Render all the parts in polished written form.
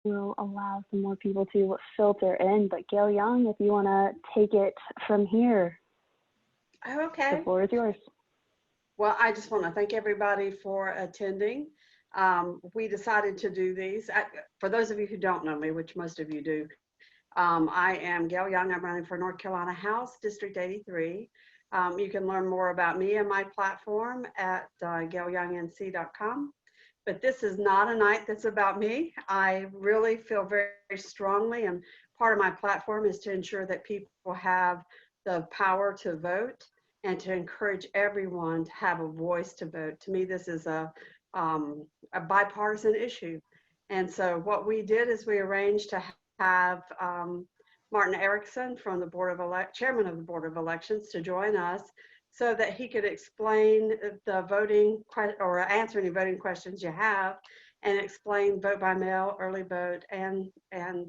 will allow some more people to filter in. But Gail Young, if you want to take it from here, Okay. the floor is yours. Well, I just want to thank everybody for attending. We decided to do these. For those of you who don't know me, which most of you do, I am Gail Young. I'm running for North Carolina House, District 83. You can learn more about me and my platform at gailyoungnc.com. But this is not a night that's about me. I really feel very, very strongly, and part of my platform is to ensure that people have the power to vote and to encourage everyone to have a voice to vote. To me, this is a bipartisan issue. And so what we did is we arranged to have Martin Ericson from the chairman of the Board of Elections to join us so that he could explain the voting or answer any voting questions you have and explain vote by mail, early vote, and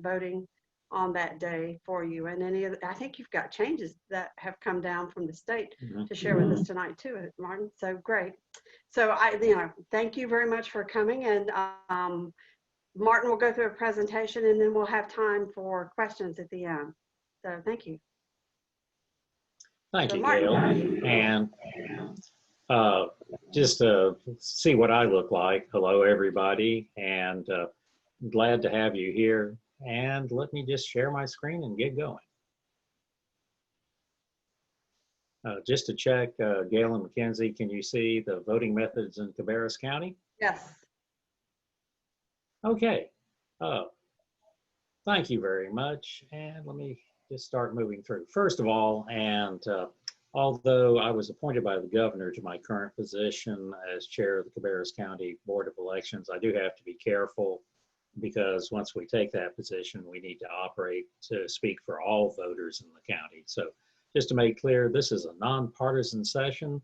voting on that day for you. And I think you've got changes that have come down from the state to share with us tonight too, Martin. So great. So thank you very much for coming. And Martin will go through a presentation and then we'll have time for questions at the end. So thank you. Thank you, Gail. And just to see what I look like, hello everybody, and glad to have you here. And let me just share my screen and get going. Just to check, Gail and Mackenzie, can you see the voting methods in Cabarrus County? Yes. Okay. Thank you very much. And let me just start moving through. First of all, and although I was appointed by the governor to my current position as chair of the Cabarrus County Board of Elections, I do have to be careful because once we take that position, we need to operate to speak for all voters in the county. So just to make clear, this is a nonpartisan session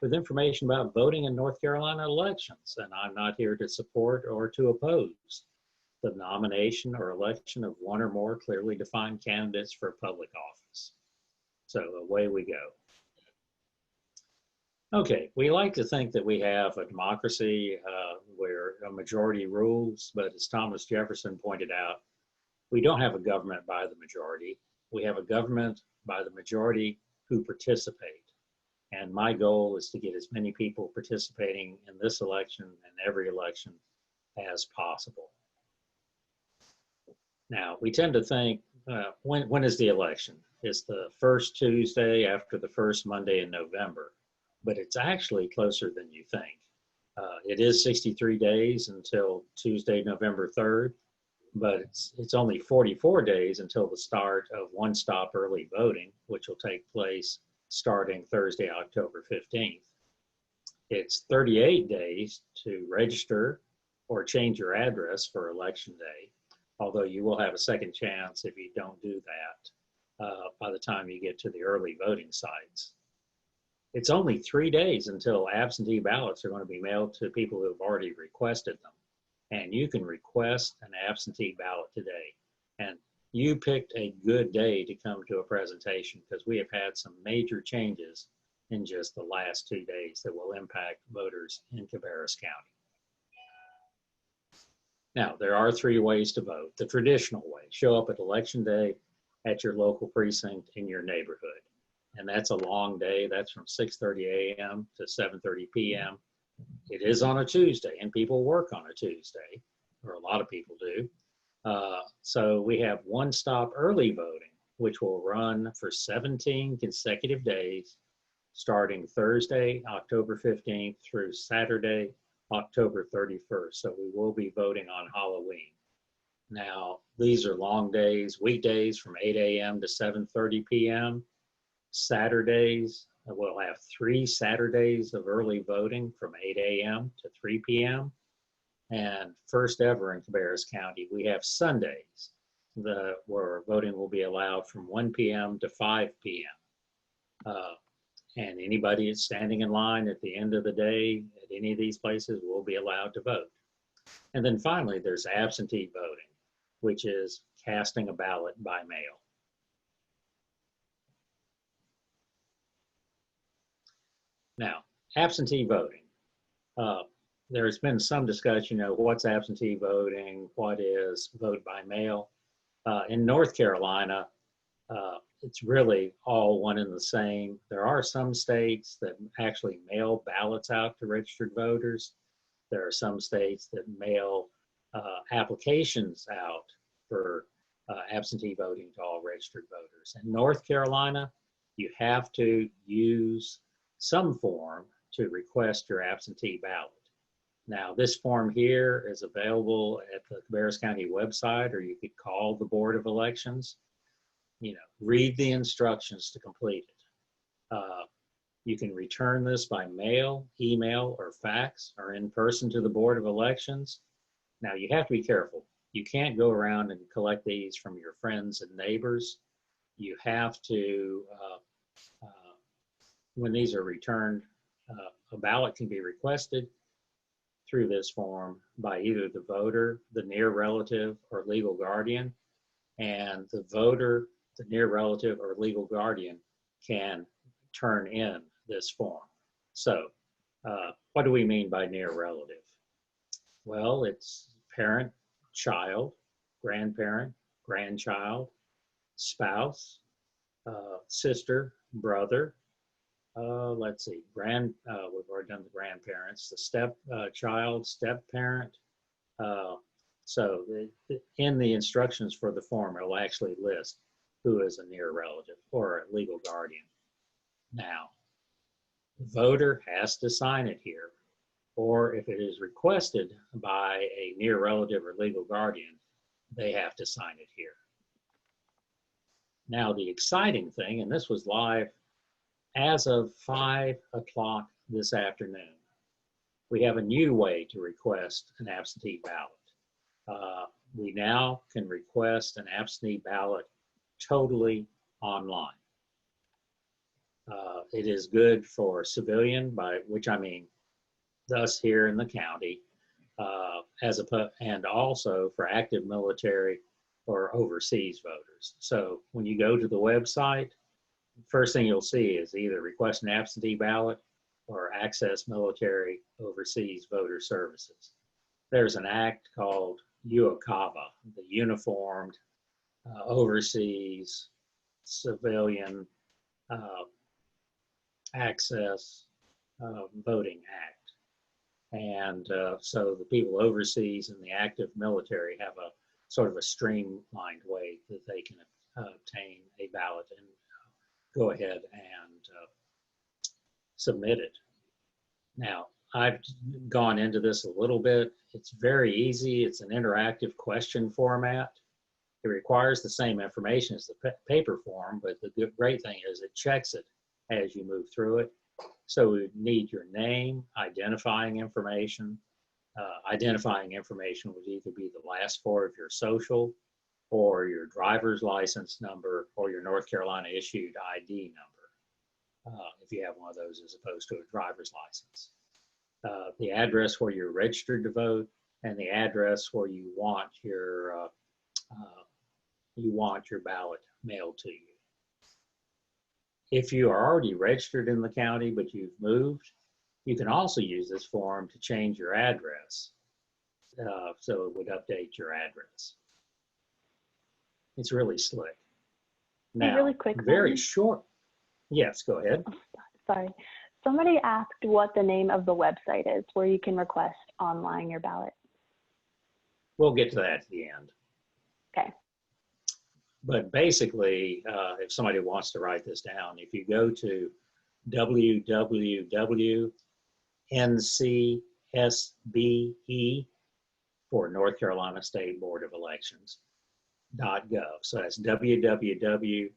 with information about voting in North Carolina elections, and I'm not here to support or to oppose the nomination or election of one or more clearly defined candidates for public office. So away we go. Okay, we like to think that we have a democracy where a majority rules, but as Thomas Jefferson pointed out, we don't have a government by the majority. We have a government by the majority who participate. And my goal is to get as many people participating in this election and every election as possible. Now, we tend to think, when is the election? It's the first Tuesday after the first Monday in November, but it's actually closer than you think. It is 63 days until Tuesday, November 3rd, but it's only 44 days until the start of one-stop early voting, which will take place starting Thursday, October 15th. It's 38 days to register or change your address for Election Day, although you will have a second chance if you don't do that by the time you get to the early voting sites. It's only 3 days until absentee ballots are going to be mailed to people who have already requested them. And you can request an absentee ballot today. And you picked a good day to come to a presentation because we have had some major changes in just the last 2 days that will impact voters in Cabarrus County. Now, there are 3 ways to vote. The traditional way, show up at Election Day at your local precinct in your neighborhood. And that's a long day. That's from 6:30 a.m. to 7:30 p.m. It is on a Tuesday, and people work on a Tuesday, or a lot of people do. So we have one-stop early voting, which will run for 17 consecutive days, starting Thursday, October 15th through Saturday, October 31st. So we will be voting on Halloween. Now, these are long days, weekdays from 8 a.m. to 7:30 p.m. Saturdays, we'll have 3 Saturdays of early voting from 8 a.m. to 3 p.m. And first ever in Cabarrus County, we have Sundays where voting will be allowed from 1 p.m. to 5 p.m. And anybody that's standing in line at the end of the day at any of these places will be allowed to vote. And then finally, there's absentee voting, which is casting a ballot by mail. Now, absentee voting. there's been some discussion, what's absentee voting, what is vote by mail. In North Carolina, it's really all one and the same. There are some states that actually mail ballots out to registered voters. There are some states that mail applications out for absentee voting to all registered voters. In North Carolina, you have to use some form to request your absentee ballot. Now, this form here is available at the Cabarrus County website, or you could call the Board of Elections. Read the instructions to complete it. You can return this by mail, email, or fax, or in person to the Board of Elections. Now, you have to be careful. You can't go around and collect these from your friends and neighbors. You have to, when these are returned, a ballot can be requested through this form by either the voter, the near relative, or legal guardian. And the voter, the near relative, or legal guardian can turn in this form. So what do we mean by near relative? Well, it's parent, child, grandparent, grandchild, spouse, sister, brother. Let's see, we've already done the grandparents, the step-child, step-parent. So in the instructions for the form, it'll actually list who is a near relative or a legal guardian. Now, the voter has to sign it here, or if it is requested by a near relative or legal guardian, they have to sign it here. Now, the exciting thing, and this was live as of 5 o'clock this afternoon, we have a new way to request an absentee ballot. We now can request an absentee ballot totally online. It is good for civilian, by which I mean us here in the county, and also for active military or overseas voters. So when you go to the website, first thing you'll see is either request an absentee ballot or access military overseas voter services. There's an act called UOCAVA, the Uniformed Overseas Civilian Access Voting Act. And so the people overseas and the active military have a sort of a streamlined way that they can obtain a ballot and go ahead and submit it. Now, I've gone into this a little bit. It's very easy. It's an interactive question format. It requires the same information as the paper form, but the great thing is it checks it as you move through it. So we need your name, identifying information. Identifying information would either be the last four of your social, or your driver's license number, or your North Carolina issued ID number, if you have one of those as opposed to a driver's license. The address where you're registered to vote, and the address where you want your ballot mailed to you. If you are already registered in the county but you've moved, you can also use this form to change your address. So it would update your address. It's really slick. Now, really quick very one. short. Yes, go ahead. Oh, sorry. Somebody asked what the name of the website is where you can request online your ballot. We'll get to that at the end. Okay. But basically, if somebody wants to write this down, if you go to www.ncsbe for North Carolina State Board of Elections.gov. So that's www.ncsbe.gov.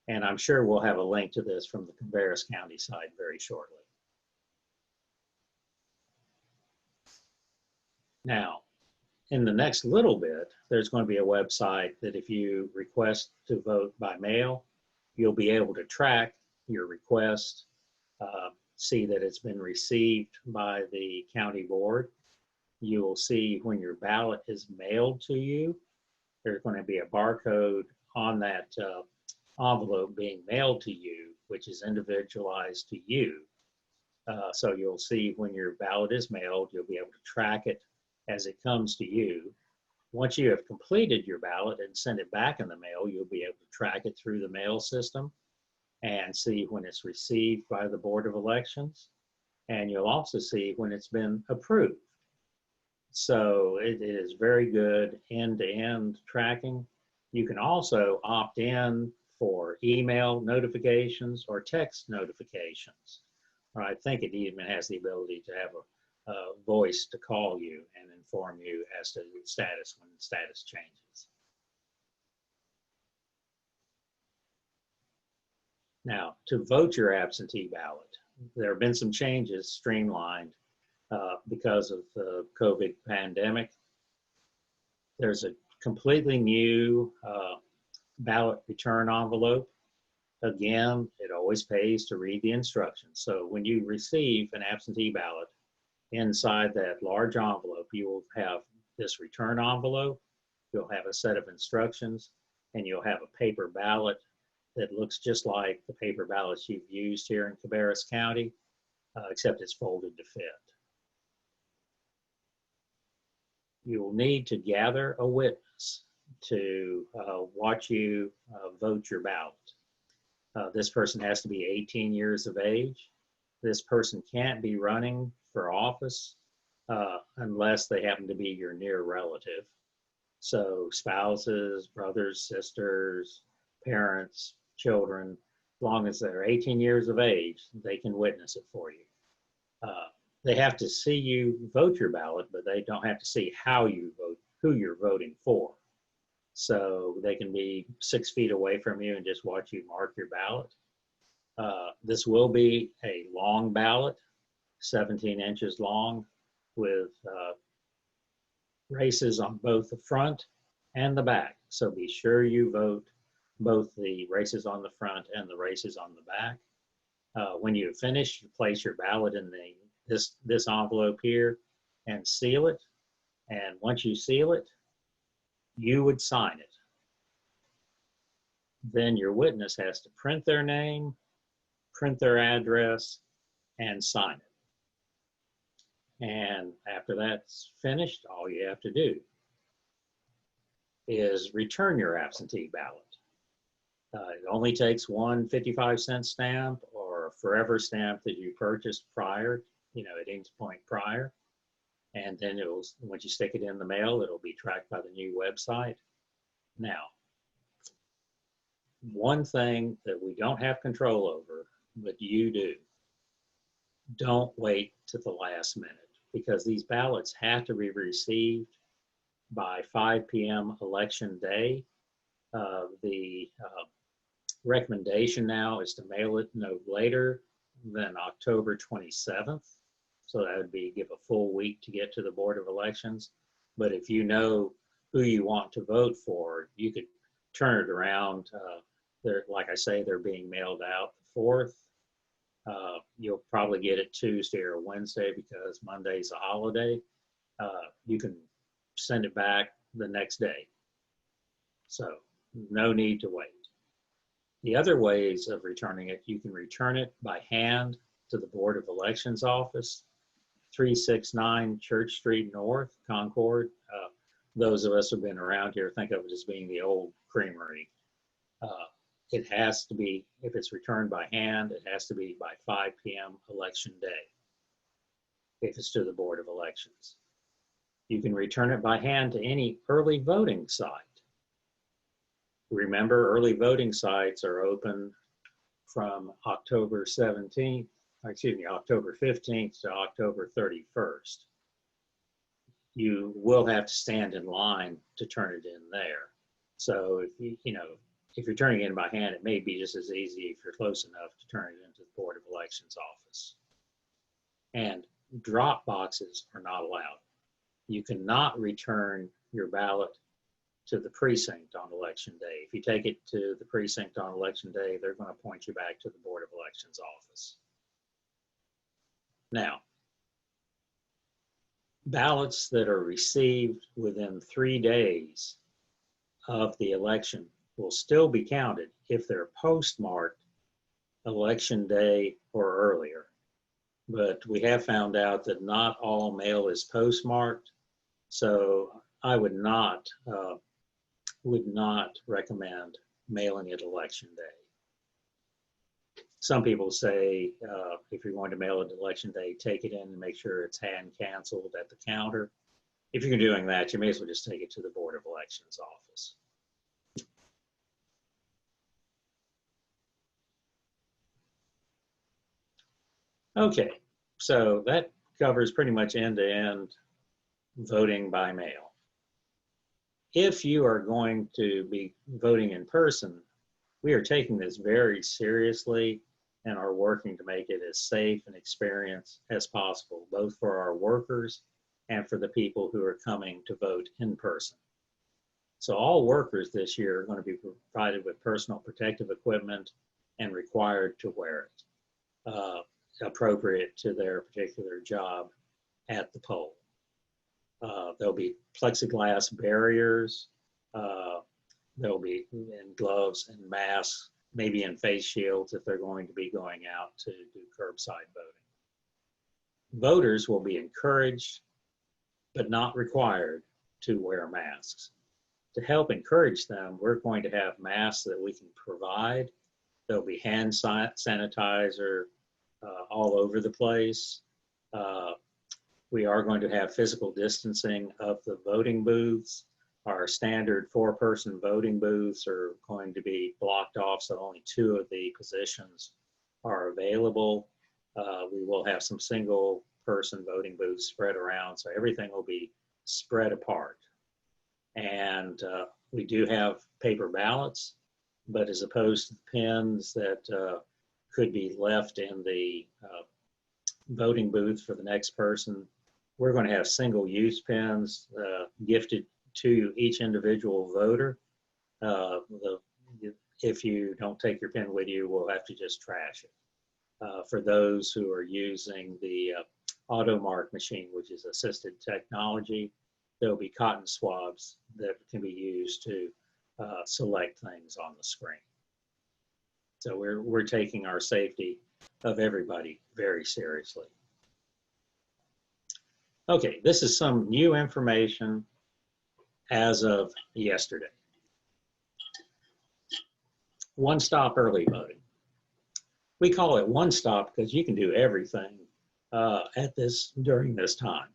And I'm sure we'll have a link to this from the Cabarrus County side very shortly. Now, in the next little bit, there's going to be a website that if you request to vote by mail, you'll be able to track your request, see that it's been received by the county board. You will see when your ballot is mailed to you, there's going to be a barcode on that envelope being mailed to you which is individualized to you. So you'll see when your ballot is mailed, you'll be able to track it as it comes to you. Once you have completed your ballot and send it back in the mail, you'll be able to track it through the mail system and see when it's received by the Board of Elections. And you'll also see when it's been approved. So it is very good end-to-end tracking. You can also opt in for email notifications or text notifications. I think it even has the ability to have a voice to call you and inform you as to the status when the status changes. Now, to vote your absentee ballot, there have been some changes streamlined because of the COVID pandemic. There's a completely new ballot return envelope. Again, it always pays to read the instructions. So when you receive an absentee ballot, inside that large envelope, you will have this return envelope, you'll have a set of instructions, and you'll have a paper ballot that looks just like the paper ballots you've used here in Cabarrus County, except it's folded to fit. You will need to gather a witness to watch you vote your ballot. This person has to be 18 years of age. This person can't be running for office unless they happen to be your near relative. So spouses, brothers, sisters, parents, children, as long as they're 18 years of age, they can witness it for you. They have to see you vote your ballot, but they don't have to see how you vote, who you're voting for. So they can be 6 feet away from you and just watch you mark your ballot. This will be a long ballot, 17 inches long, with races on both the front and the back. So be sure you vote both the races on the front and the races on the back. When you finish, you place your ballot in this envelope here and seal it. And once you seal it, you would sign it. Then your witness has to print their name, print their address, and sign it. And after that's finished, all you have to do is return your absentee ballot. It only takes one 55-cent stamp or a forever stamp that you purchased prior, at any point prior. And then once you stick it in the mail, it'll be tracked by the new website. Now, one thing that we don't have control over, but you do, don't wait to the last minute, because these ballots have to be received by 5 p.m. election day. The recommendation now is to mail it no later than October 27th. So that would be give a full week to get to the Board of Elections. But if you know who you want to vote for, you could turn it around. Like I say, they're being mailed out the 4th. You'll probably get it Tuesday or Wednesday because Monday's a holiday. You can send it back the next day. So no need to wait. The other ways of returning it, you can return it by hand to the Board of Elections office, 369 Church Street North, Concord. Those of us who've been around here think of it as being the old creamery. It has to be, if it's returned by hand, it has to be by 5 p.m. election day, if it's to the Board of Elections. You can return it by hand to any early voting site. Remember, early voting sites are open from October 15th to October 31st. You will have to stand in line to turn it in there. So if you're turning it in by hand, it may be just as easy if you're close enough to turn it into the Board of Elections office. And drop boxes are not allowed. You cannot return your ballot to the precinct on election day. If you take it to the precinct on election day, they're going to point you back to the Board of Elections office. Now, ballots that are received within 3 days of the election will still be counted if they're postmarked election day or earlier. But we have found out that not all mail is postmarked, so I would not recommend mailing it election day. Some people say if you're going to mail it election day, take it in and make sure it's hand canceled at the counter. If you're doing that, you may as well just take it to the Board of Elections office. Okay, so that covers pretty much end-to-end voting by mail. If you are going to be voting in person, we are taking this very seriously and are working to make it as safe an experience as possible, both for our workers and for the people who are coming to vote in person. So all workers this year are going to be provided with personal protective equipment and required to wear it, appropriate to their particular job at the poll. There'll be plexiglass barriers. There'll be in gloves and masks, maybe in face shields if they're going to be going out to do curbside voting. Voters will be encouraged, but not required, to wear masks. To help encourage them, we're going to have masks that we can provide. There'll be hand sanitizer all over the place. We are going to have physical distancing of the voting booths. Our standard 4-person voting booths are going to be blocked off, so only 2 of the positions are available. We will have some single-person voting booths spread around, so everything will be spread apart. And we do have paper ballots, but as opposed to the pens that could be left in the voting booth for the next person, we're going to have single-use pens gifted to each individual voter. If you don't take your pen with you, we'll have to just trash it. For those who are using the AutoMark machine, which is assisted technology, there'll be cotton swabs that can be used to select things on the screen. So we're taking our safety of everybody very seriously. Okay, this is some new information as of yesterday. One-stop early voting. We call it one-stop because you can do everything during this time.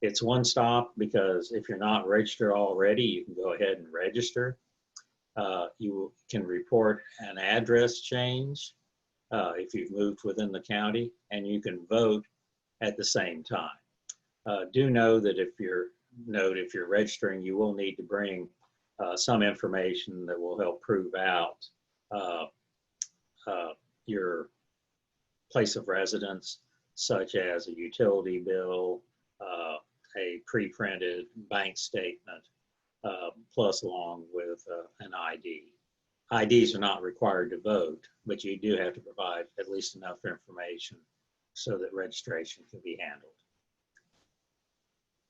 It's one-stop because if you're not registered already, you can go ahead and register. You can report an address change if you've moved within the county, and you can vote at the same time. Do know that if you're registering, you will need to bring some information that will help prove out your place of residence, such as a utility bill, a pre-printed bank statement, plus along with an ID. IDs are not required to vote, but you do have to provide at least enough information so that registration can be handled.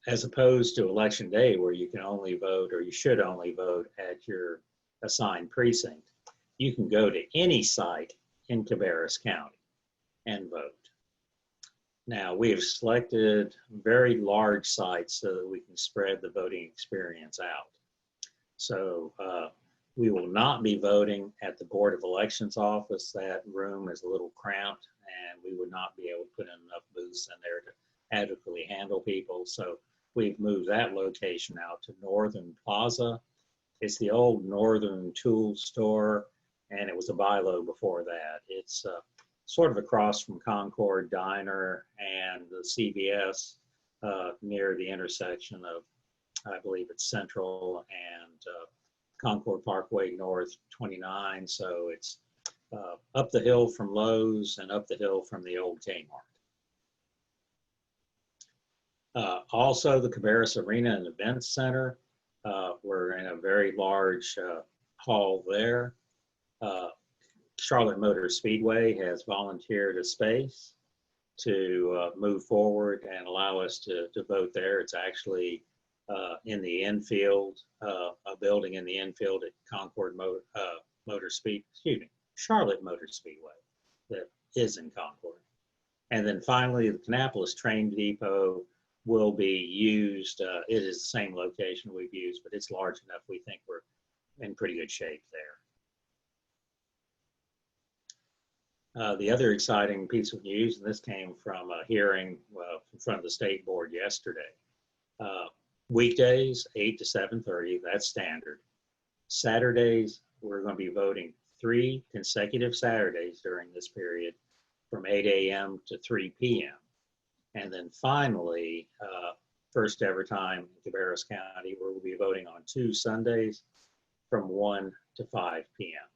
As opposed to election day, where you can only vote, or you should only vote at your assigned precinct, you can go to any site in Cabarrus County and vote. Now, we have selected very large sites so that we can spread the voting experience out. So we will not be voting at the Board of Elections office. That room is a little cramped, and we would not be able to put in enough booths in there to adequately handle people. So we've moved that location out to Northern Plaza. It's the old Northern Tool Store, and it was a Bi-Lo before that. It's sort of across from Concord Diner and the CVS near the intersection of, I believe it's Central and Concord Parkway North 29. So it's up the hill from Lowe's and up the hill from the old Kmart. Also, the Cabarrus Arena and Events Center. We're in a very large hall there. Charlotte Motor Speedway has volunteered a space to move forward and allow us to vote there. It's actually in the infield, a building in the infield at Concord Charlotte Motor Speedway that is in Concord. And then finally, the Kannapolis Train Depot will be used. It is the same location we've used, but it's large enough we think we're in pretty good shape there. The other exciting piece of news, and this came from a hearing in front of the state board yesterday. Weekdays, 8 to 7:30, that's standard. Saturdays, we're going to be voting 3 consecutive Saturdays during this period from 8 a.m. to 3 p.m. And then finally, first ever time in Cabarrus County, where we'll be voting on 2 Sundays from 1 to 5 p.m.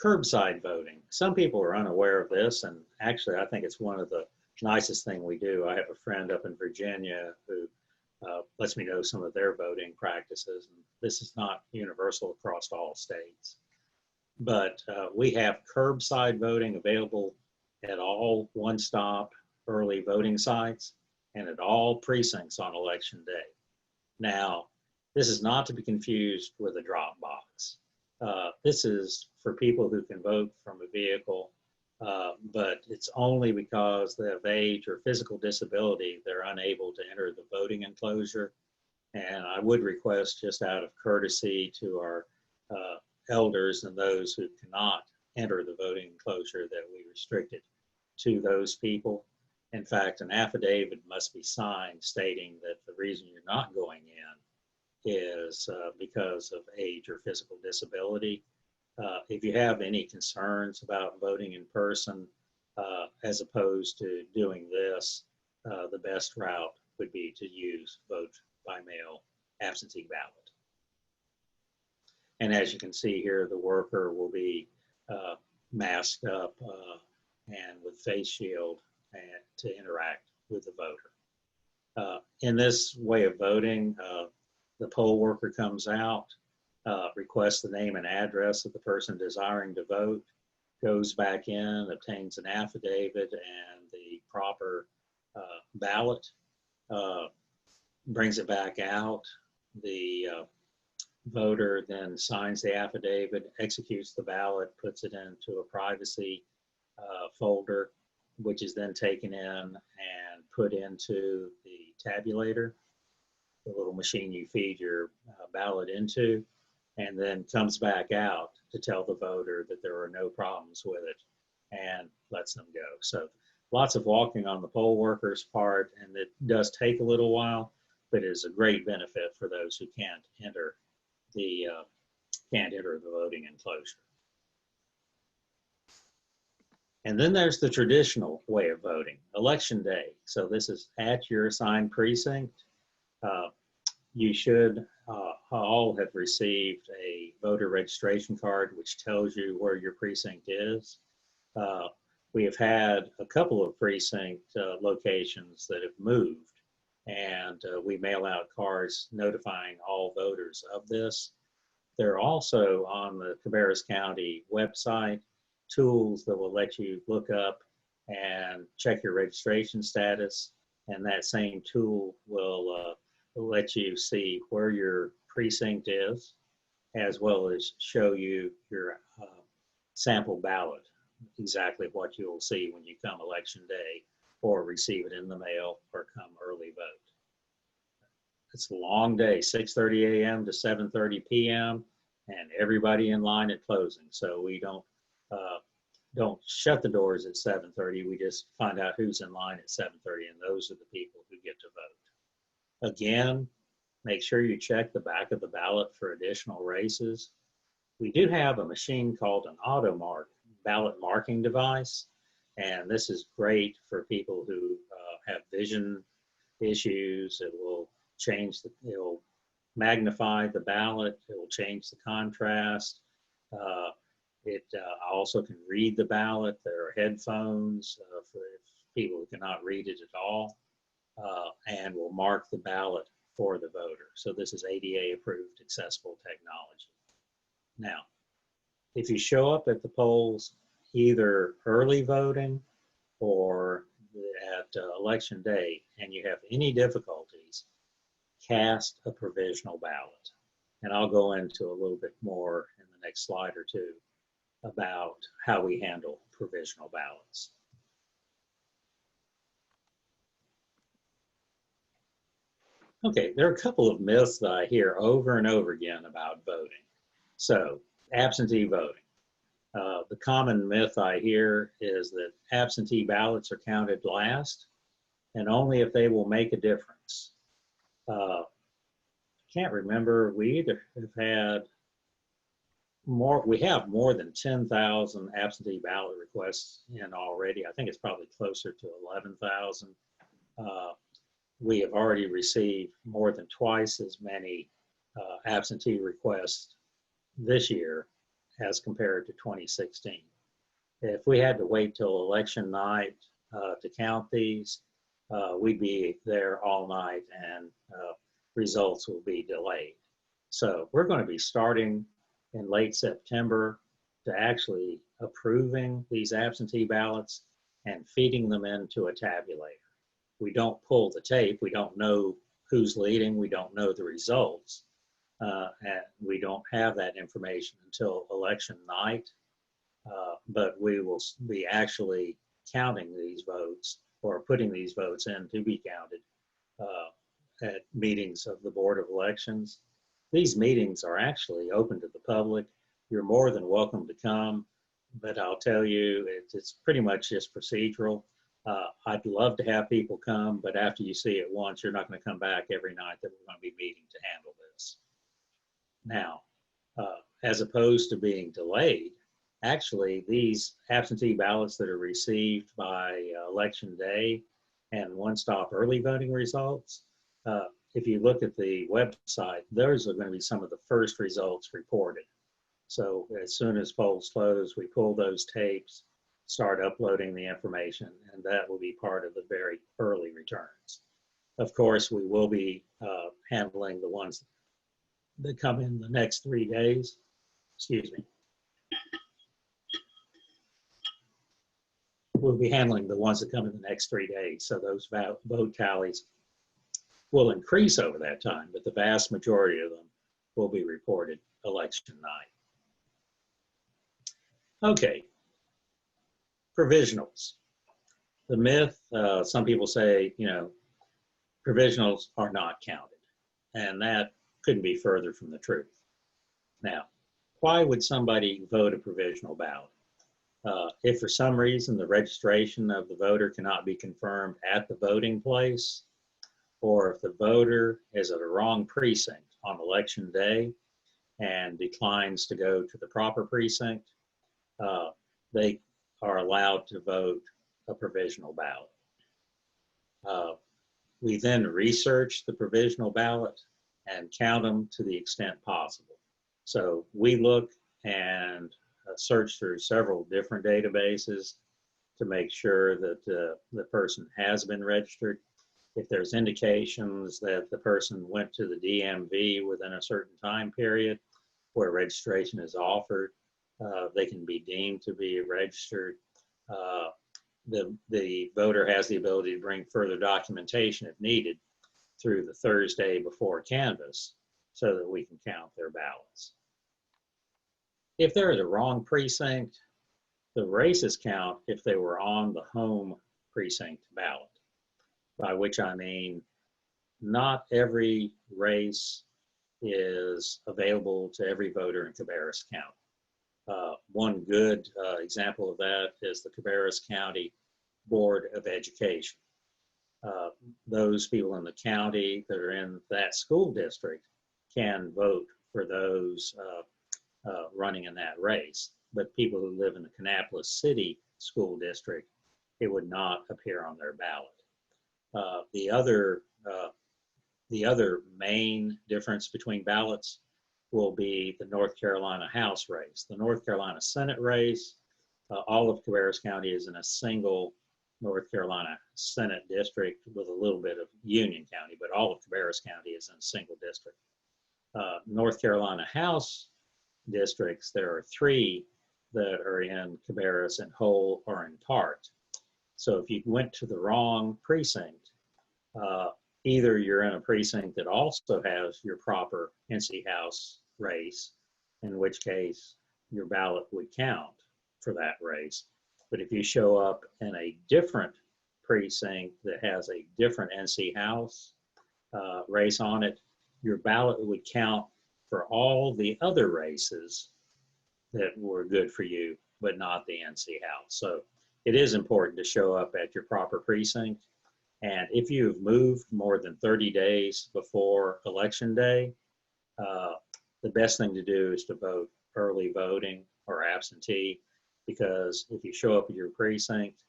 Curbside voting. Some people are unaware of this, and actually I think it's one of the nicest thing we do. I have a friend up in Virginia who lets me know some of their voting practices. And this is not universal across all states, but we have curbside voting available at all one-stop early voting sites and at all precincts on election day. Now, this is not to be confused with a drop box. This is for people who can vote from a vehicle, but it's only because they have age or physical disability they're unable to enter the voting enclosure. And I would request, just out of courtesy to our elders and those who cannot enter the voting enclosure, that we restrict it to those people. In fact, an affidavit must be signed stating that the reason you're not going in is because of age or physical disability. If you have any concerns about voting in person as opposed to doing this, the best route would be to use vote by mail absentee ballot. And as you can see here, the worker will be masked up and with face shield and to interact with the voter. In this way of voting, the poll worker comes out, requests the name and address of the person desiring to vote, goes back in, obtains an affidavit and the proper ballot, brings it back out. The voter then signs the affidavit, executes the ballot, puts it into a privacy folder, which is then taken in and put into the tabulator, the little machine you feed your ballot into, and then comes back out to tell the voter that there are no problems with it and lets them go. So lots of walking on the poll worker's part, and it does take a little while, but it is a great benefit for those who can't enter the voting enclosure. And then there's the traditional way of voting, election day. So this is at your assigned precinct. You should all have received a voter registration card, which tells you where your precinct is. We have had a couple of precinct locations that have moved, and we mail out cards notifying all voters of this. There are also on the Cabarrus County website tools that will let you look up and check your registration status, and that same tool will let you see where your precinct is, as well as show you your sample ballot, exactly what you will see when you come election day or receive it in the mail or come early vote. It's a long day, 6:30 a.m. to 7:30 p.m. and everybody in line at closing. So we don't shut the doors at 7:30. We just find out who's in line at 7:30, and those are the people who get to vote. Again, make sure you check the back of the ballot for additional races. We do have a machine called an AutoMark ballot marking device, and this is great for people who have vision issues. It will magnify the ballot. It will change the contrast. It also can read the ballot. There are headphones for people who cannot read it at all, and will mark the ballot for the voter. So this is ADA approved accessible technology. Now, if you show up at the polls either early voting or at election day and you have any difficulties, cast a provisional ballot. And I'll go into a little bit more in the next slide or two about how we handle provisional ballots. Okay, there are a couple of myths that I hear over and over again about voting. So, absentee voting. The common myth I hear is that absentee ballots are counted last and only if they will make a difference. Can't remember, we either have had more, we have more than 10,000 absentee ballot requests in already. I think it's probably closer to 11,000. We have already received more than twice as many absentee requests this year as compared to 2016. If we had to wait till election night to count these, we'd be there all night and results will be delayed. So we're going to be starting in late September to actually approving these absentee ballots and feeding them into a tabulator. We don't pull the tape. We don't know who's leading. We don't know the results. And we don't have that information until election night. But we will be actually counting these votes or putting these votes in to be counted at meetings of the Board of Elections. These meetings are actually open to the public. You're more than welcome to come, but I'll tell you, it's pretty much just procedural. I'd love to have people come, but after you see it once, you're not going to come back every night that we're going to be meeting to handle this. Now, as opposed to being delayed, actually these absentee ballots that are received by election day and one-stop early voting results, if you look at the website, those are going to be some of the first results reported. So as soon as polls close, we pull those tapes, start uploading the information, and that will be part of the very early returns. Of course, we will be handling the ones that come in the next 3 days. Excuse me. We'll be handling the ones that come in the next 3 days. So those vote tallies will increase over that time, but the vast majority of them will be reported election night. Okay, provisionals. The myth, some people say, you know, provisionals are not counted, and that couldn't be further from the truth. Now, why would somebody vote a provisional ballot? If for some reason the registration of the voter cannot be confirmed at the voting place, or if the voter is at a wrong precinct on election day and declines to go to the proper precinct, they are allowed to vote a provisional ballot. We then research the provisional ballot and count them to the extent possible. So we look and search through several different databases to make sure that the person has been registered. If there's indications that the person went to the DMV within a certain time period where registration is offered, they can be deemed to be registered. The voter has the ability to bring further documentation if needed through the Thursday before canvass so that we can count their ballots. If they're the wrong precinct, the races count if they were on the home precinct ballot, by which I mean not every race is available to every voter in Cabarrus County. One good example of that is the Cabarrus County Board of Education. Those people in the county that are in that school district can vote for those running in that race, but people who live in the Kannapolis City School District, it would not appear on their ballot. The other main difference between ballots will be the North Carolina House race. The North Carolina Senate race, all of Cabarrus County is in a single North Carolina Senate district with a little bit of Union County, but all of Cabarrus County is in a single district. North Carolina House districts, there are 3 that are in Cabarrus in whole or in part. So if you went to the wrong precinct, Either you're in a precinct that also has your proper NC House race, in which case your ballot would count for that race. But if you show up in a different precinct that has a different NC House race on it, your ballot would count for all the other races that were good for you, but not the NC House. So it is important to show up at your proper precinct. And if you've moved more than 30 days before Election Day, the best thing to do is to vote early voting or absentee, because if you show up at your precinct,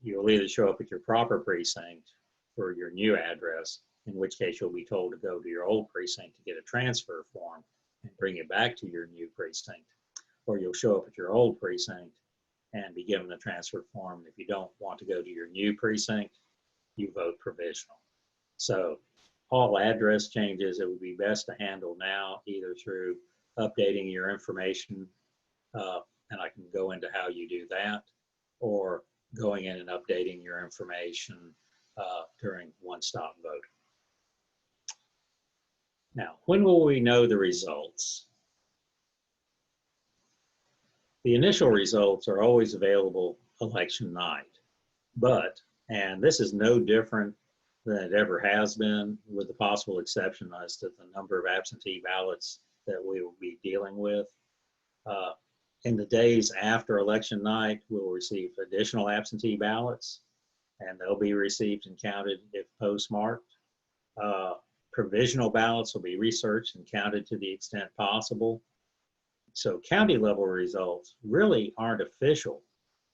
you'll either show up at your proper precinct for your new address, in which case you'll be told to go to your old precinct to get a transfer form and bring it back to your new precinct, or you'll show up at your old precinct and be given the transfer form. If you don't want to go to your new precinct, you vote provisional. So all address changes, it would be best to handle now, either through updating your information, and I can go into how you do that, or going in and updating your information during one-stop voting. Now, when will we know the results? The initial results are always available election night, but, and this is no different than it ever has been, with the possible exception as to the number of absentee ballots that we will be dealing with. In the days after election night, we'll receive additional absentee ballots, and they'll be received and counted if postmarked. Provisional ballots will be researched and counted to the extent possible. So county level results really aren't official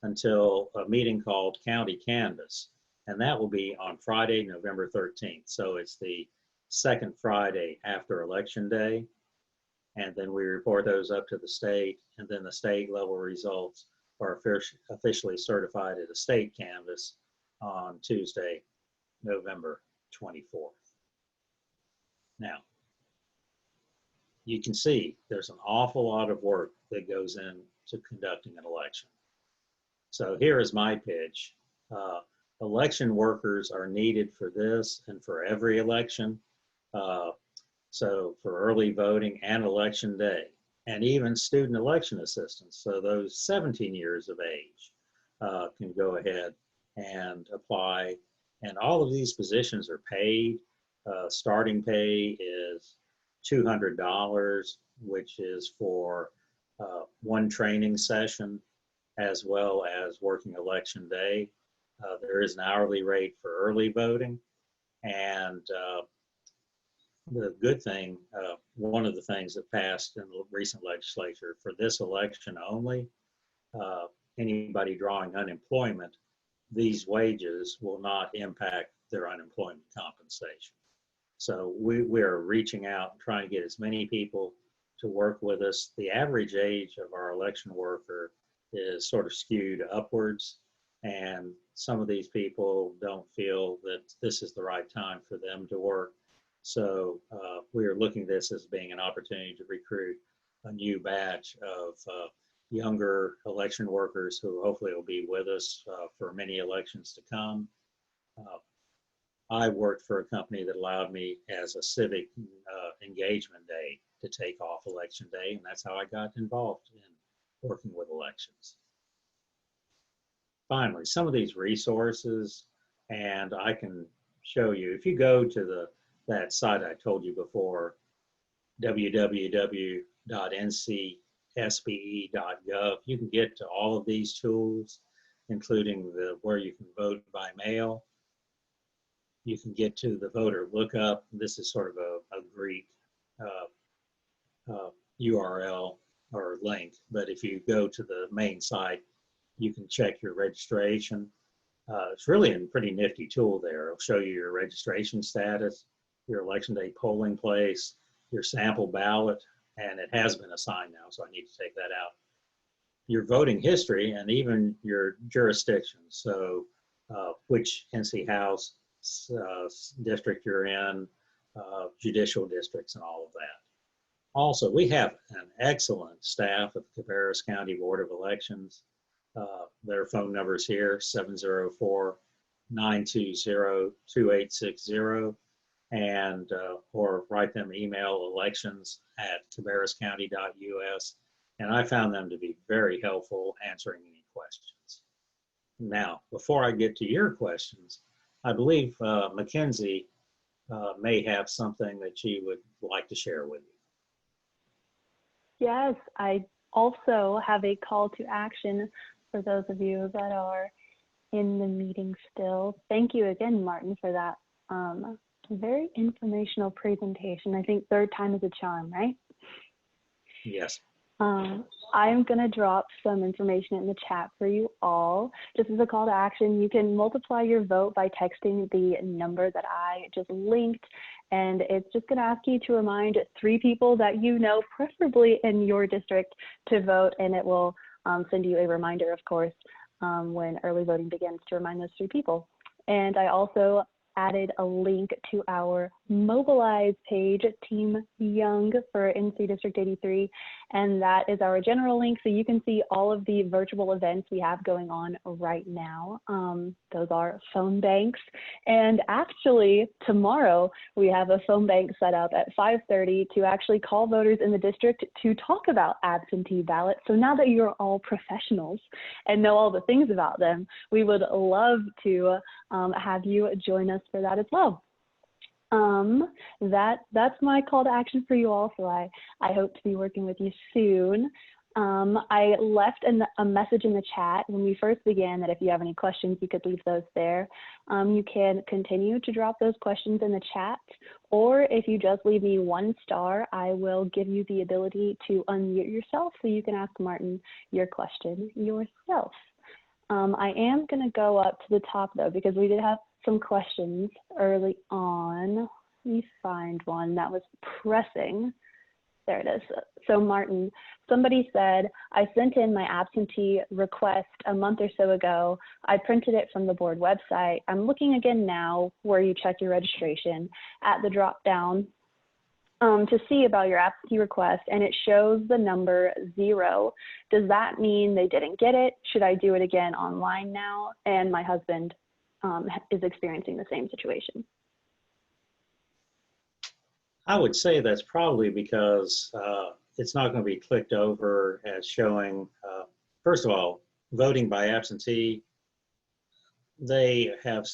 until a meeting called County Canvass, and that will be on Friday, November 13th. So it's the second Friday after Election Day, and then we report those up to the state, and then the state level results are officially certified at a state canvass on Tuesday, November 24th. Now, you can see there's an awful lot of work that goes into conducting an election. So here is my pitch. Election workers are needed for this and for every election. So for early voting and election day, and even student election assistants. So those 17 years of age can go ahead and apply. And all of these positions are paid. Starting pay is $200, which is for one training session, as well as working election day. There is an hourly rate for early voting. And the good thing, one of the things that passed in the recent legislature for this election only, anybody drawing unemployment, these wages will not impact their unemployment compensation. So we are reaching out and trying to get as many people to work with us. The average age of our election worker is sort of skewed upwards, and some of these people don't feel that this is the right time for them to work. So we are looking at this as being an opportunity to recruit a new batch of younger election workers who hopefully will be with us for many elections to come. I worked for a company that allowed me as a civic engagement day to take off election day, and that's how I got involved in working with elections. Finally, some of these resources, and I can show you, if you go to that site I told you before, www.ncspe.gov, you can get to all of these tools, including where you can vote by mail. You can get to the voter lookup. This is sort of a Greek URL or link, but if you go to the main site, you can check your registration. It's really a pretty nifty tool there. It'll show you your registration status, your election day polling place, your sample ballot, and it has been assigned now, so I need to take that out. Your voting history and even your jurisdiction. So which NC House district you're in, judicial districts, and all of that. Also, we have an excellent staff at the Cabarrus County Board of Elections. Their phone number is here, 920-2860, and or write them an email, elections@cabarruscounty.us. And I found them to be very helpful answering any questions. Now, before I get to your questions, I believe Mackenzie may have something that she would like to share with you. Yes, I also have a call to action for those of you that are in the meeting still. Thank you again, Martin, for that very informational presentation. I think third time is a charm, right? Yes. I'm going to drop some information in the chat for you all. Just as a call to action, you can multiply your vote by texting the number that I just linked. And it's just going to ask you to remind 3 people that you know, preferably in your district, to vote. And it will send you a reminder, of course, when early voting begins, to remind those 3 people. And I also added a link to our Mobilize page, Team Young for NC District 83, and that is our general link, so you can see all of the virtual events we have going on right now. Those are phone banks, and actually tomorrow we have a phone bank set up at 5:30 to actually call voters in the district to talk about absentee ballots. So now that you're all professionals and know all the things about them, we would love to have you join us for that as well. That's my call to action for you all, so I hope to be working with you soon. I left a message in the chat when we first began that if you have any questions, you could leave those there. You can continue to drop those questions in the chat, or if you just leave me 1 star, I will give you the ability to unmute yourself so you can ask Martin your question yourself. I am going to go up to the top though, because we did have some questions early on. Let me find one that was pressing. There it is. So Martin, somebody said, I sent in my absentee request a month or so ago. I printed it from the board website. I'm looking again now where you check your registration at the drop down to see about your absentee request, and it shows the number 0. Does that mean they didn't get it? Should I do it again online now? And my husband is experiencing the same situation. I would say that's probably because it's not going to be clicked over as showing, first of all, voting by absentee. They have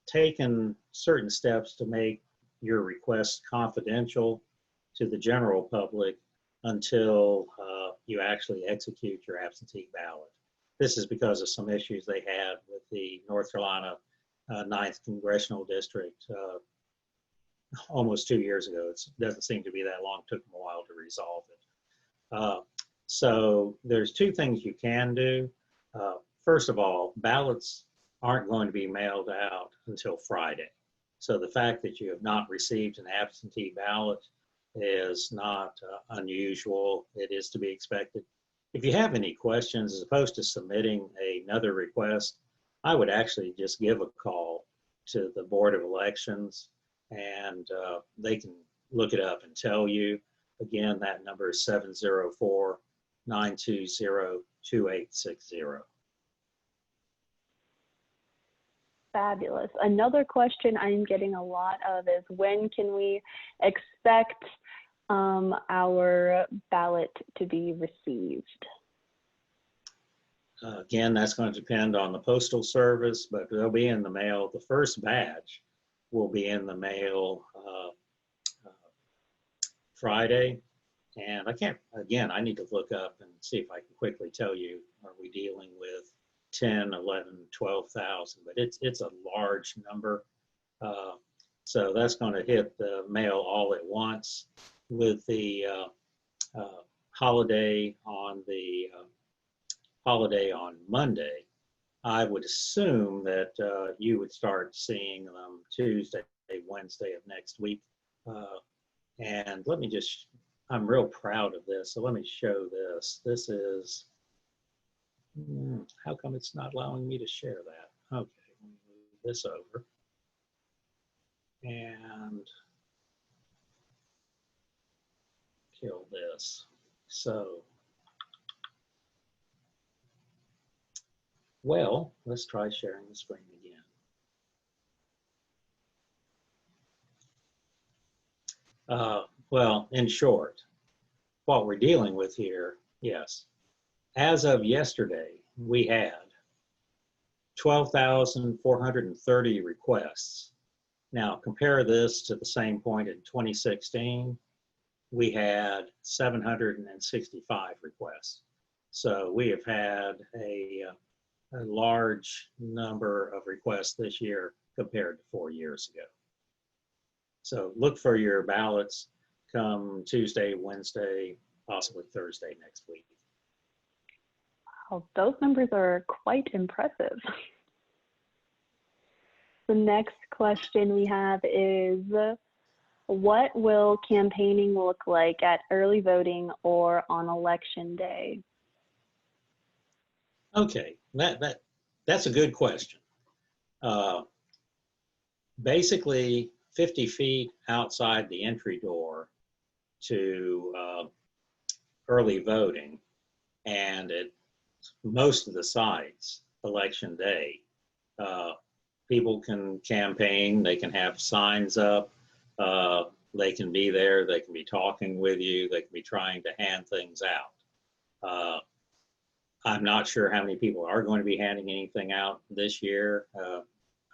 taken certain steps to make your request confidential to the general public until you actually execute your absentee ballot. This is because of some issues they had with the North Carolina 9th Congressional District almost 2 years ago. It doesn't seem to be that long. It took them a while to resolve it. So there's 2 things you can do. First of all, ballots aren't going to be mailed out until Friday. So the fact that you have not received an absentee ballot is not unusual. It is to be expected. If you have any questions, as opposed to submitting another request, I would actually just give a call to the Board of Elections, and they can look it up and tell you. Again, that number is 704-920-2860. Fabulous. Another question I'm getting a lot of is, when can we expect our ballot to be received? Again, that's going to depend on the Postal Service, but they'll be in the mail. The first batch will be in the mail Friday. And I need to look up and see if I can quickly tell you, are we dealing with 10, 11, 12,000, but it's a large number. So that's going to hit the mail all at once. With the holiday on Monday, I would assume that you would start seeing them Tuesday, Wednesday of next week. And let me just, I'm real proud of this. So let me show this. This is, how come it's not allowing me to share that? Okay, let me move this over. And kill this. So, well, let's try sharing the screen again. Well, in short, what we're dealing with here, yes. As of yesterday, we had 12,430 requests. Now, compare this to the same point in 2016, we had 765 requests. So we have had a large number of requests this year compared to 4 years ago. So look for your ballots come Tuesday, Wednesday, possibly Thursday next week. Wow, those numbers are quite impressive. The next question we have is, what will campaigning look like at early voting or on election day? Okay, that's a good question. Basically, 50 feet outside the entry door to early voting, and at most of the sites, election day, people can campaign, they can have signs up, they can be there, they can be talking with you, they can be trying to hand things out. I'm not sure how many people are going to be handing anything out this year.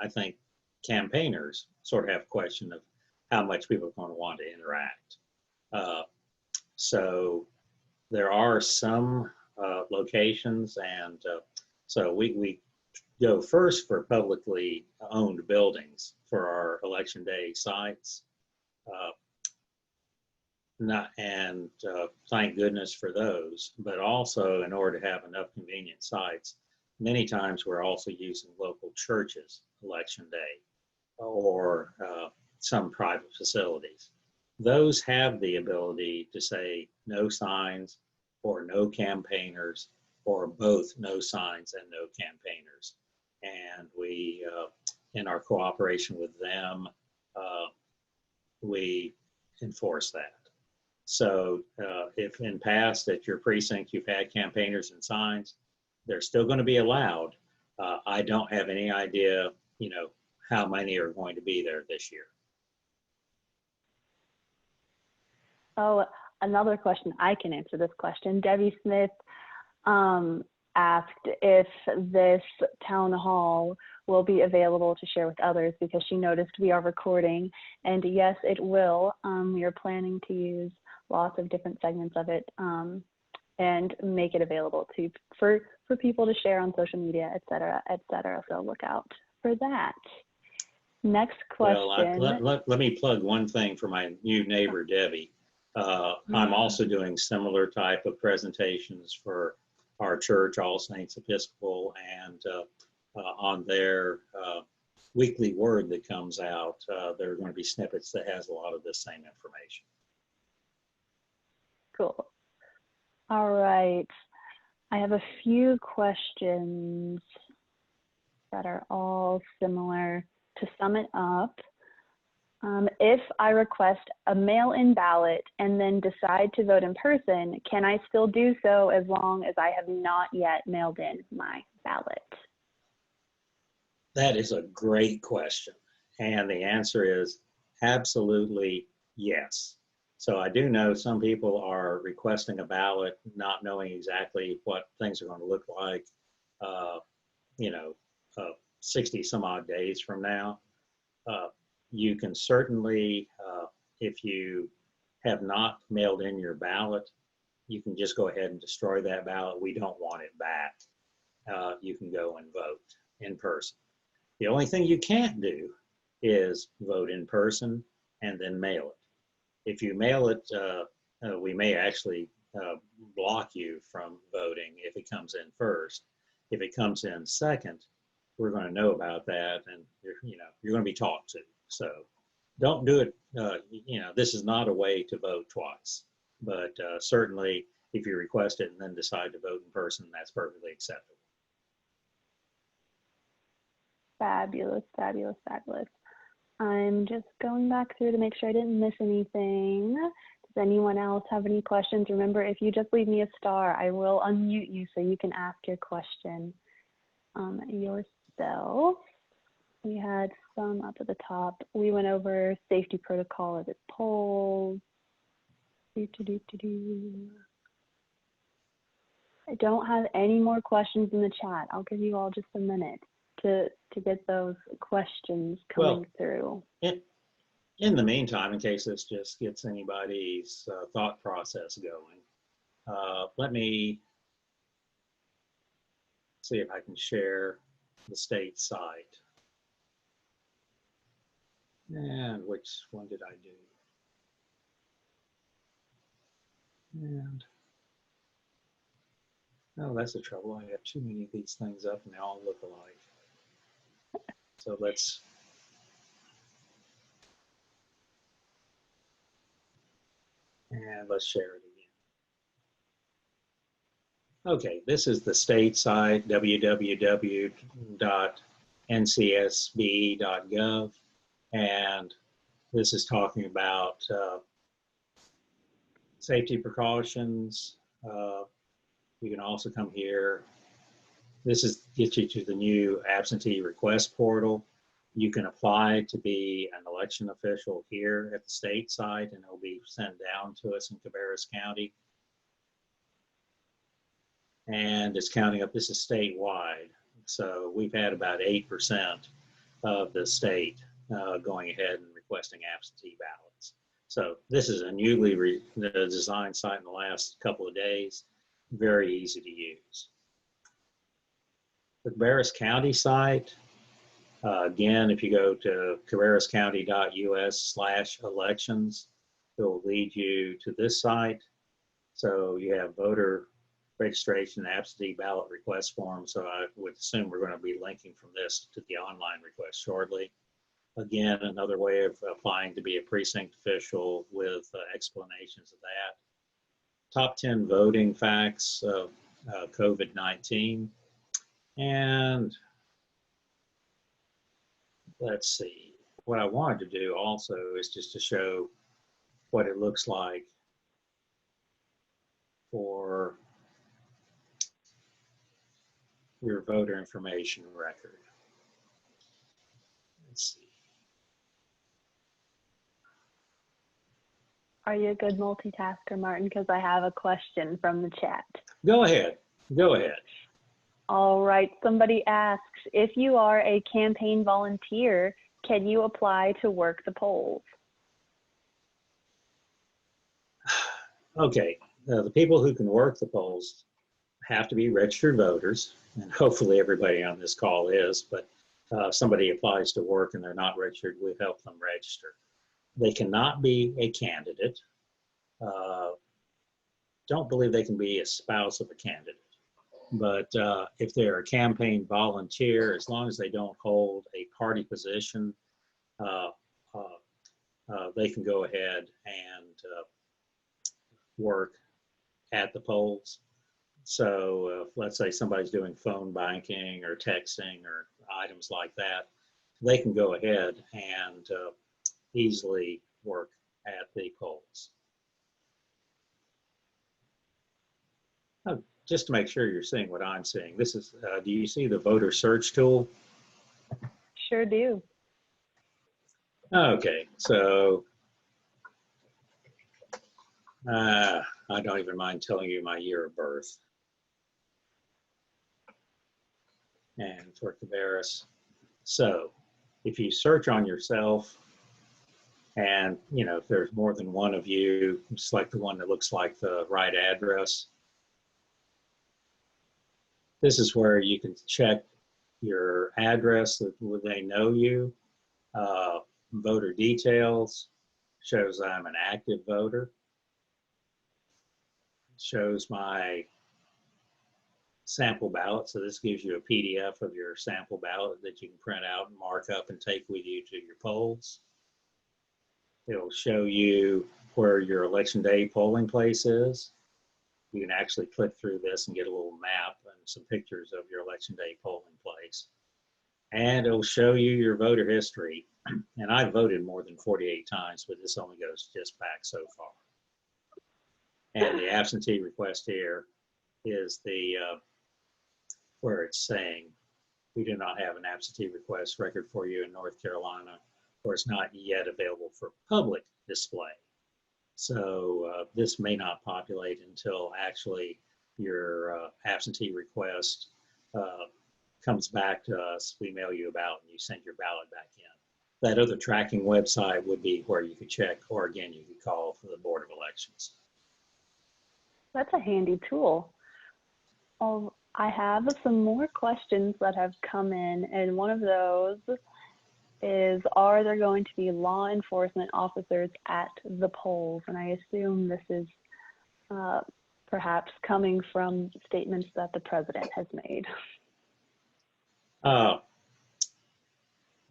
I think campaigners sort of have a question of how much people are going to want to interact. So there are some locations, and so we go first for publicly owned buildings for our election day sites. Thank goodness for those, but also in order to have enough convenient sites, many times we're also using local churches election day or some private facilities. Those have the ability to say no signs or no campaigners, or both no signs and no campaigners. And we, in our cooperation with them, we enforce that. So if in past at your precinct you've had campaigners and signs, they're still going to be allowed. I don't have any idea, how many are going to be there this year. Oh, another question, I can answer this question. Debbie Smith asked if this town hall will be available to share with others, because she noticed we are recording, and yes, it will. We are planning to use lots of different segments of it and make it available for people to share on social media, et cetera, et cetera. So look out for that. Next question. Well, let me plug one thing for my new neighbor, Debbie. I'm also doing similar type of presentations for our church, All Saints Episcopal, and on their weekly word that comes out, there are going to be snippets that has a lot of this same information. Cool. All right. I have a few questions that are all similar. To sum it up, if I request a mail-in ballot and then decide to vote in person, can I still do so as long as I have not yet mailed in my ballot? That is a great question. And the answer is absolutely yes. So I do know some people are requesting a ballot, not knowing exactly what things are going to look like, 60 some odd days from now. You can certainly, if you have not mailed in your ballot, you can just go ahead and destroy that ballot. We don't want it back. You can go and vote in person. The only thing you can't do is vote in person and then mail it. If you mail it, we may actually block you from voting if it comes in first. If it comes in second, we're going to know about that, and you're going to be talked to. So don't do it. This is not a way to vote twice, but certainly if you request it and then decide to vote in person, that's perfectly acceptable. Fabulous, fabulous, fabulous. I'm just going back through to make sure I didn't miss anything. Does anyone else have any questions? Remember, if you just leave me a star, I will unmute you so you can ask your question yourself. We had some up at the top. We went over safety protocol at the polls. I don't have any more questions in the chat. I'll give you all just a minute to get those questions coming through. In the meantime, in case this just gets anybody's thought process going, let me see if I can share the state site. And which one did I do? And oh, that's the trouble. I have too many of these things up and they all look alike. So let's share it again. Okay, this is the state site, www.ncsbe.gov, and this is talking about safety precautions. You can also come here. This gets you to the new absentee request portal. You can apply to be an election official here at the state site, and it'll be sent down to us in Cabarrus County. And it's counting up, this is statewide. So we've had about 8% of the state going ahead and requesting absentee ballots. So this is a newly designed site in the last couple of days. Very easy to use. The Cabarrus County site, again, if you go to cabarruscounty.us/elections, it will lead you to this site. So you have voter registration, absentee ballot request form. So I would assume we're going to be linking from this to the online request shortly. Again, another way of applying to be a precinct official with explanations of that. Top 10 voting facts of COVID-19. And let's see, what I wanted to do also is just to show what it looks like for your voter information record. Let's see. Are you a good multitasker, Martin? Because I have a question from the chat. Go ahead. Go ahead. All right. Somebody asks, if you are a campaign volunteer, can you apply to work the polls? Okay. The people who can work the polls have to be registered voters, and hopefully everybody on this call is, but if somebody applies to work and they're not registered, we help them register. They cannot be a candidate. Don't believe they can be a spouse of a candidate. But if they're a campaign volunteer, as long as they don't hold a party position, they can go ahead and work at the polls. So let's say somebody's doing phone banking or texting or items like that, they can go ahead and easily work at the polls. Oh, just to make sure you're seeing what I'm seeing, this is, do you see the voter search tool? Sure do. Okay, so I don't even mind telling you my year of birth. And for Cabarrus. So if you search on yourself, and you know, if there's more than one of you, select the one that looks like the right address. This is where you can check your address, that they know you. Voter details shows I'm an active voter. Shows my sample ballot. So this gives you a PDF of your sample ballot that you can print out and mark up and take with you to your polls. It'll show you where your election day polling place is. You can actually click through this and get a little map and some pictures of your election day polling place. And it'll show you your voter history. And I've voted more than 48 times, but this only goes just back so far. And the absentee request here is the where it's saying we do not have an absentee request record for you in North Carolina, or it's not yet available for public display. So this may not populate until actually your absentee request comes back to us. We mail you a ballot and you send your ballot back in. That other tracking website would be where you could check, or again, you could call for the Board of Elections. That's a handy tool. I have some more questions that have come in, and one of those is, are there going to be law enforcement officers at the polls? And I assume this is perhaps coming from statements that the president has made.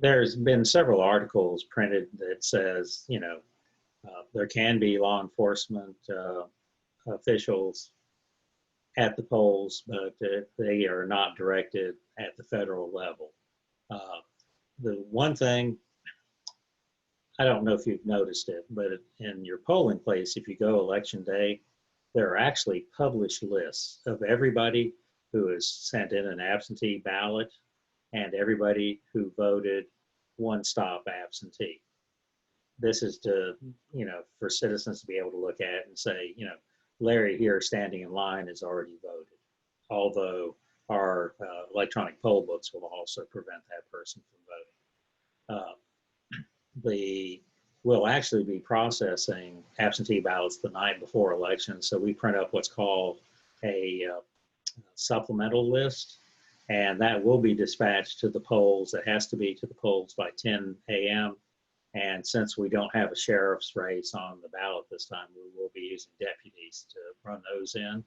There's been several articles printed that says, there can be law enforcement officials at the polls, but they are not directed at the federal level. The one thing, I don't know if you've noticed it, but in your polling place, if you go election day, there are actually published lists of everybody who has sent in an absentee ballot and everybody who voted one-stop absentee. This is to, for citizens to be able to look at and say, Larry here standing in line has already voted, although our electronic poll books will also prevent that person from voting. We'll actually be processing absentee ballots the night before election, so we print up what's called a supplemental list, and that will be dispatched to the polls. It has to be to the polls by 10 a.m. And since we don't have a sheriff's race on the ballot this time, we will be using deputies to run those in.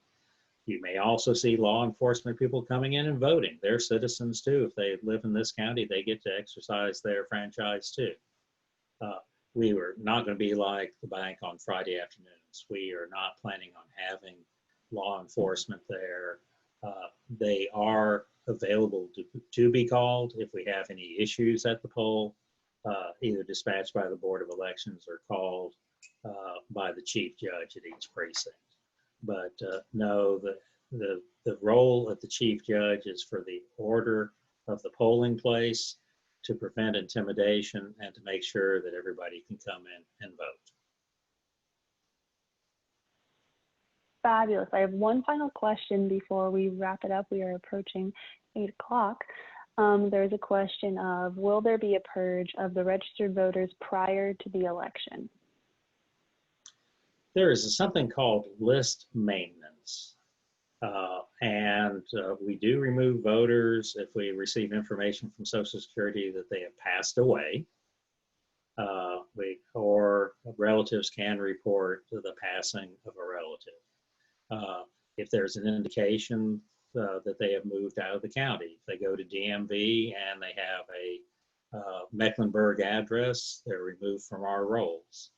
You may also see law enforcement people coming in and voting. They're citizens too. If they live in this county, they get to exercise their franchise too. We were not going to be like the bank on Friday afternoons. We are not planning on having law enforcement there. They are available to be called if we have any issues at the poll, either dispatched by the Board of Elections or called by the chief judge at each precinct. But no, the role of the chief judge is for the order of the polling place, to prevent intimidation, and to make sure that everybody can come in and vote. Fabulous. I have one final question before we wrap it up. We are approaching 8 o'clock. There's a question of, will there be a purge of the registered voters prior to the election? There is something called list maintenance. And we do remove voters if we receive information from Social Security that they have passed away. Or relatives can report the passing of a relative. If there's an indication that they have moved out of the county, if they go to DMV and they have a Mecklenburg address, they're removed from our rolls.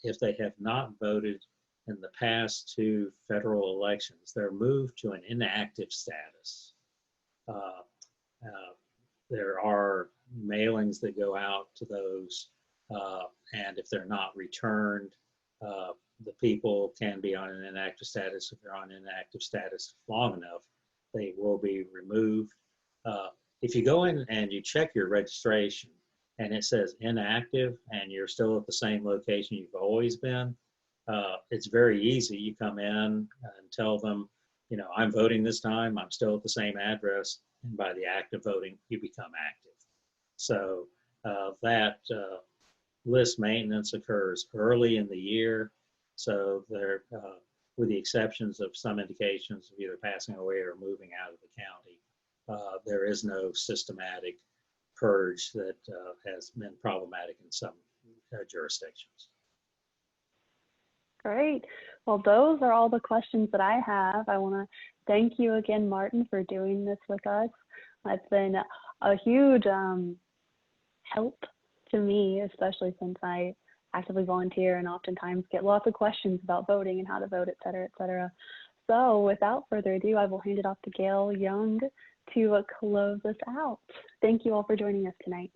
If they have not voted in the past 2 federal elections, they're moved to an inactive status. There are mailings that go out to those, and if they're not returned, the people can be on an inactive status. If they're on inactive status long enough, they will be removed. If you go in and you check your registration and it says inactive and you're still at the same location you've always been, it's very easy. You come in and tell them, I'm voting this time, I'm still at the same address, and by the act of voting, you become active. So that list maintenance occurs early in the year. So there, with the exceptions of some indications of either passing away or moving out of the county, there is no systematic purge that has been problematic in some jurisdictions. Great. Well, those are all the questions that I have. I want to thank you again, Martin, for doing this with us. It's been a huge help to me, especially since I actively volunteer and oftentimes get lots of questions about voting and how to vote, et cetera, et cetera. So without further ado, I will hand it off to Gail Young to close us out. Thank you all for joining us tonight.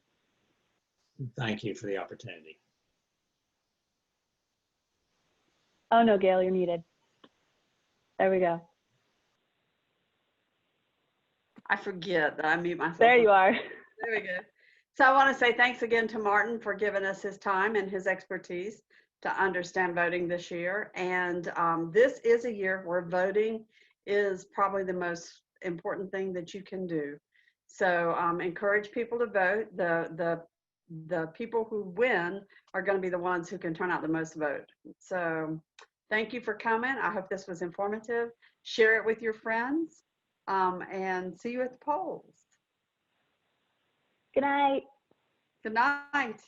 Thank you for the opportunity. Oh no, Gail, you're muted. There we go. I forget that I mute myself. There you are. There we go. So I want to say thanks again to Martin for giving us his time and his expertise to understand voting this year. And this is a year where voting is probably the most important thing that you can do. So encourage people to vote. The people who win are going to be the ones who can turn out the most vote. So thank you for coming. I hope this was informative. Share it with your friends, and see you at the polls. Good night. Good night.